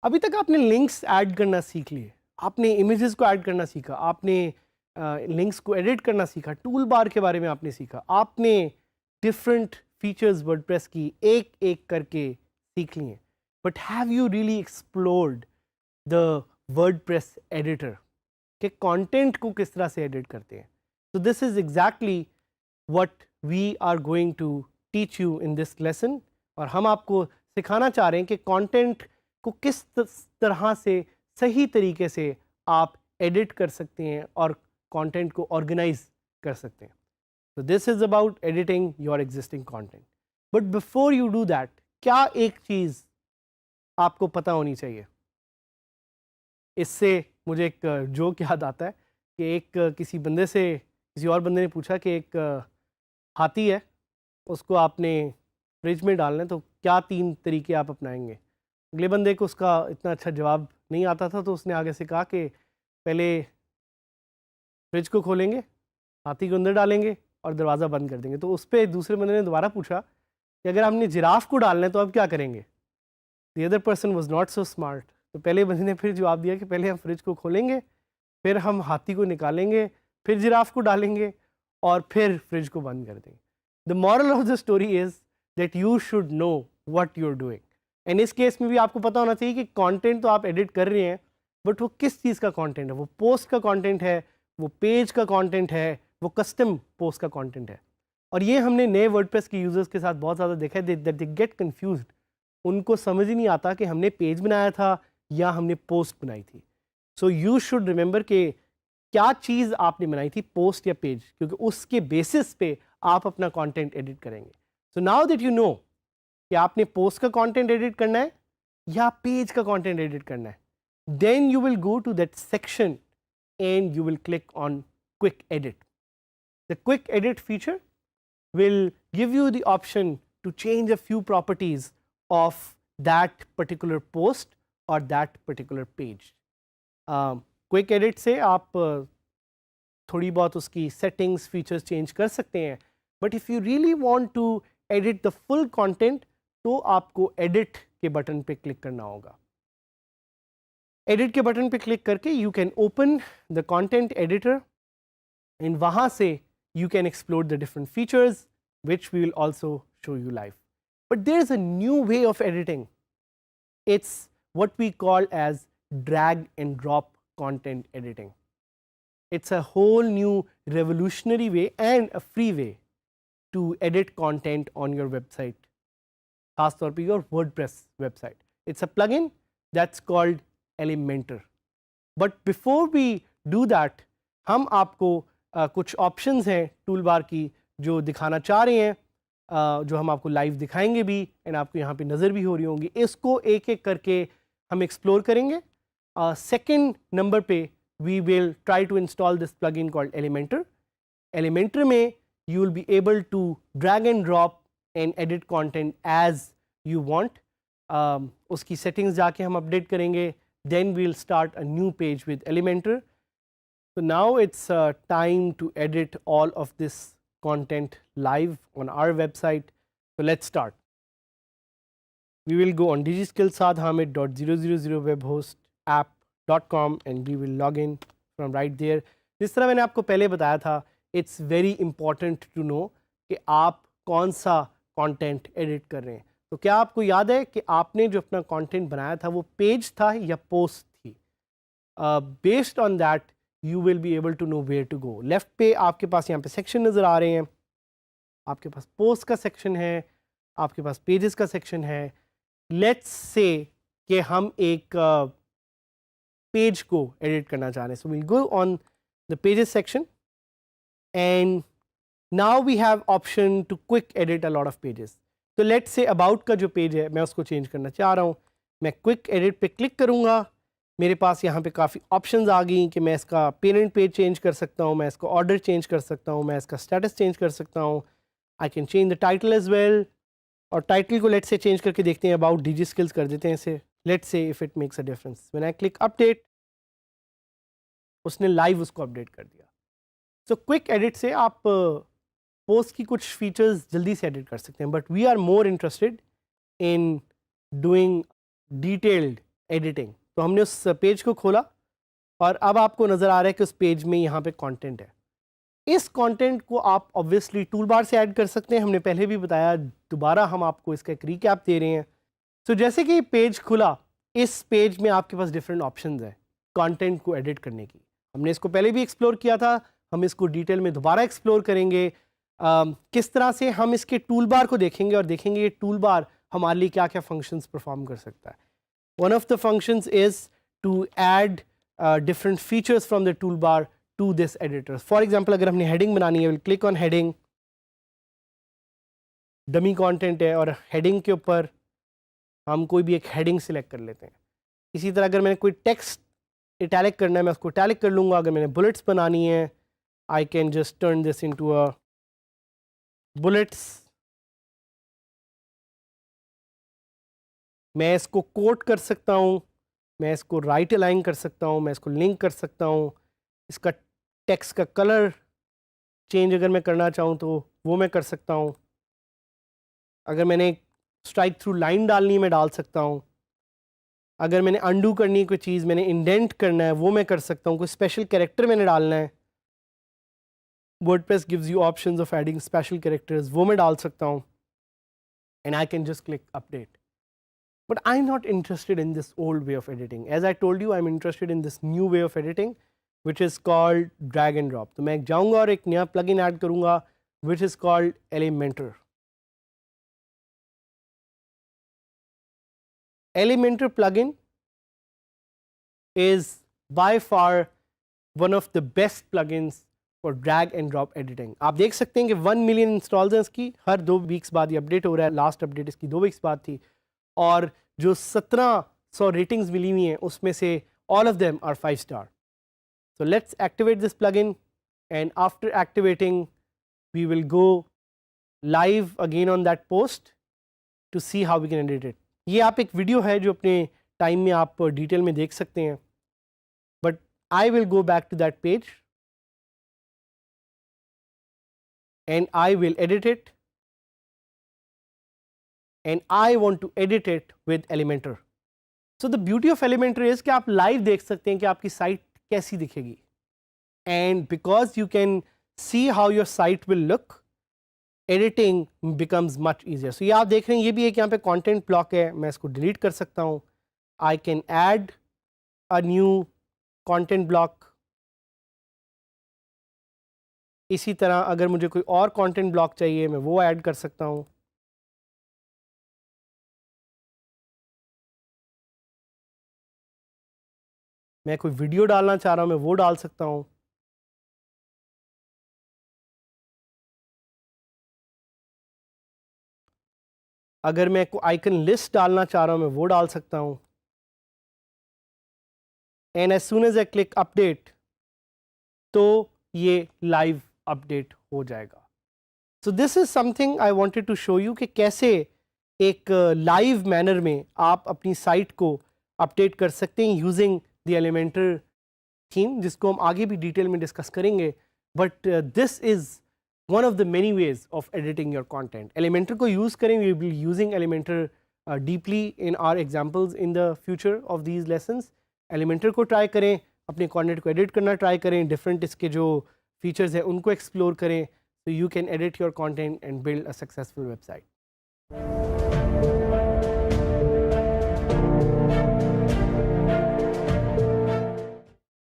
अभी तक आपने लिंक्स ऐड करना सीख लिए, आपने इमेजेस को ऐड करना सीखा, आपने लिंक्स को एडिट करना सीखा, टूल बार के बारे में आपने सीखा, आपने डिफरेंट फीचर्स वर्डप्रेस की एक एक करके सीख लिए। But have you really explored the WordPress editor के कंटेंट को किस तरह से एडिट करते हैं? तो this is exactly what we are going to teach you in this lesson. और हम आपको सिखाना चाह रहे हैं कि कंटेंट को किस तरह से सही तरीके से आप एडिट कर सकते हैं और कंटेंट को ऑर्गेनाइज कर सकते हैं। तो this is about editing your existing content. But before you do that, क्या एक चीज़ आपको पता होनी चाहिए? इससे मुझे एक जोक याद आता है कि एक किसी बंदे से किसी और बंदे ने पूछा कि एक हाथी है, उसको आपने फ्रिज में डालना है तो क्या 3 तरीके आप अपनाएंगे? अगले बंदे को उसका इतना अच्छा जवाब नहीं आता था, तो उसने आगे से कहा कि पहले फ्रिज को खोलेंगे, हाथी को अंदर डालेंगे और दरवाज़ा बंद कर देंगे। तो उस पर दूसरे बंदे ने दोबारा पूछा कि अगर हमने जिराफ को डालना है तो अब क्या करेंगे? The other person was not so smart. तो पहले बंदे ने फिर जवाब दिया कि पहले हम फ्रिज को खोलेंगे, फिर हम हाथी को निकालेंगे, फिर जिराफ को डालेंगे और फिर फ्रिज को बंद कर देंगे। The moral of the story is that you should know what you are doing. And इस केस में भी आपको पता होना चाहिए कि कंटेंट तो आप एडिट कर रहे हैं, बट वो किस चीज़ का कंटेंट है? वो पोस्ट का कंटेंट है, वो पेज का कंटेंट है, वो कस्टम पोस्ट का कंटेंट है। और ये हमने नए वर्डप्रेस के यूज़र्स के साथ बहुत ज़्यादा देखा है दैट दे गेट कन्फ्यूज्ड। उनको समझ ही नहीं आता कि हमने पेज बनाया था या हमने पोस्ट बनाई थी। सो यू शुड रिमेंबर कि क्या चीज़ आपने बनाई थी, पोस्ट या पेज, क्योंकि उसके बेसिस पे आप अपना कंटेंट एडिट करेंगे। So now that you know कि आपने पोस्ट का कंटेंट एडिट करना है या पेज का कंटेंट एडिट करना है, then you will go to that section and you will click on quick edit. The quick edit feature will give you the option to change a few properties of that particular post or that particular page. Quick edit से आप थोड़ी बहुत उसकी settings features change कर सकते हैं, but if you really want to edit the full content तो आपको edit के बटन पे क्लिक करना होगा। edit के बटन पे क्लिक करके you can open the content editor and वहाँ से you can explore the different features which we will also show you live. But there is a new way of editing. It's what we call as drag and drop content editing. It's a whole new revolutionary way and a free way to edit content on your website, खास तौर पे your WordPress website. It's a plugin that's called Elementor. But before we do that, हम आपको कुछ options हैं tool bar की जो दिखाना चाह रहे हैं, जो हम आपको लाइव दिखाएंगे भी एंड आपको यहाँ पे नज़र भी हो रही होंगी। इसको एक एक करके हम एक्सप्लोर करेंगे। सेकंड नंबर पे we will try to install this plugin called Elementor. Elementor में you will be able to drag and drop and edit content as you want. उसकी सेटिंग्स जाके हम अपडेट करेंगे, then we will start a new page with Elementor. So now it's time to edit all of this content live on our website. So let's start. We will go on digiskillsadhamid.000webhostapp.com and we will log in from right there. जिस तरह मैंने आपको पहले बताया था, it's very important to know कि आप कौन सा content edit कर रहे हैं। तो क्या आपको याद है कि आपने जो अपना content बनाया था वो पेज था या पोस्ट थी? Based on that you will be able to know where to go. Left पे आपके पास यहाँ पे सेक्शन नज़र आ रहे हैं, आपके पास पोस्ट का सेक्शन है, आपके पास पेजेस का सेक्शन है। लेट्स से कि हम एक पेज को एडिट करना चाह रहे हैं, so will go on the pages section and now we have option to quick edit a lot of pages. तो लेट्स से अबाउट का जो पेज है मैं उसको चेंज करना चाह रहा हूँ, मैं क्विक एडिट पे क्लिक करूँगा। मेरे पास यहाँ पे काफ़ी ऑप्शंस आ गई कि मैं इसका पेरेंट पेज चेंज कर सकता हूँ, मैं इसका ऑर्डर चेंज कर सकता हूँ, मैं इसका स्टेटस चेंज कर सकता हूँ। I can change the title as well, और टाइटल को लेट्स से चेंज करके देखते हैं, अबाउट डिजी स्किल्स कर देते हैं इसे। Let's say if it makes a difference, when I click update उसने लाइव उसको अपडेट कर दिया। सो क्विक एडिट से आप पोस्ट की कुछ फीचर्स जल्दी से एडिट कर सकते हैं, but we are more interested in doing detailed editing. तो हमने उस पेज को खोला और अब आपको नज़र आ रहा है कि उस पेज में यहाँ पे कंटेंट है। इस कंटेंट को आप ऑब्वियसली टूल बार से ऐड कर सकते हैं, हमने पहले भी बताया, दोबारा हम आपको इसका एक रिकैप दे रहे हैं। तो जैसे कि पेज खुला, इस पेज में आपके पास डिफरेंट ऑप्शंस हैं कंटेंट को एडिट करने की। हमने इसको पहले भी एक्सप्लोर किया था, हम इसको डिटेल में दोबारा एक्सप्लोर करेंगे। किस तरह से हम इसके टूल बार को देखेंगे और देखेंगे ये टूल बार हमारे लिए क्या क्या फंक्शंस परफॉर्म कर सकता है। One of the functions is to add different features from the toolbar to this editor. For example, अगर हमने heading बनानी है, we'll click on heading, dummy content है और heading के ऊपर हम कोई भी एक heading select कर लेते हैं। इसी तरह अगर मैंने कोई text italic करना है, मैं उसको italic कर लूँगा। अगर मैंने bullets बनानी है, I can just turn this into a bullets। मैं इसको quote कर सकता हूँ, मैं इसको राइट अलाइन कर सकता हूँ, मैं इसको लिंक कर सकता हूँ, इसका टेक्स्ट का कलर चेंज अगर मैं करना चाहूँ तो वो मैं कर सकता हूँ। अगर मैंने स्ट्राइक थ्रू लाइन डालनी है मैं डाल सकता हूँ। अगर मैंने अंडू करनी है कोई चीज़, मैंने इंडेंट करना है वो मैं कर सकता हूँ। कोई स्पेशल कैरेक्टर मैंने डालना है, WordPress gives you options of adding special characters, वो मैं डाल सकता हूँ। And I can just click update. But I'm not interested in this old way of editing. As I told you, I'm interested in this new way of editing, which is called drag and drop. तो मैं जाऊँगा और एक नया plugin add करूँगा, which is called Elementor. Elementor plugin is by far one of the best plugins for drag and drop editing. आप देख सकते हैं कि 1 million installs हैं इसकी, हर 2 weeks बाद ये अपडेट हो रहा है। लास्ट अपडेट इसकी 2 weeks बाद थी और जो 1700 रेटिंग्स मिली हुई हैं उसमें से all of them are 5 star. So let's activate this plugin, and after activating we will go live again on that post to see how we can edit it. ये आप एक वीडियो है जो अपने टाइम में आप डिटेल में देख सकते हैं, but I will go back to that page and I will edit it, and I want to edit it with Elementor. So the beauty of Elementor is कि आप लाइव देख सकते हैं कि आपकी साइट कैसी दिखेगी, and because you can see how your site will look, editing becomes much easier. So ये आप देख रहे हैं, ये भी एक यहाँ पे content block है, मैं इसको delete कर सकता हूँ। I can add a new content block. इसी तरह अगर मुझे कोई और content block चाहिए मैं वो ऐड कर सकता हूँ। मैं कोई वीडियो डालना चाह रहा हूँ मैं वो डाल सकता हूँ। अगर मैं कोई आइकन लिस्ट डालना चाह रहा हूँ मैं वो डाल सकता हूँ। And as soon as I click update तो ये लाइव अपडेट हो जाएगा। So this is something I wanted to show you कि कैसे एक लाइव मैनर में आप अपनी साइट को अपडेट कर सकते हैं यूजिंग द एलिमेंटर थीम, जिसको हम आगे भी डिटेल में डिस्कस करेंगे। But this is one of the many ways of editing your content. Elementor को use करें, we will be using Elementor deeply in our examples in the future of these lessons. Elementor को try करें, अपने content को edit करना try करें, different इसके जो features हैं उनको explore करें, so you can edit your content and build a successful website.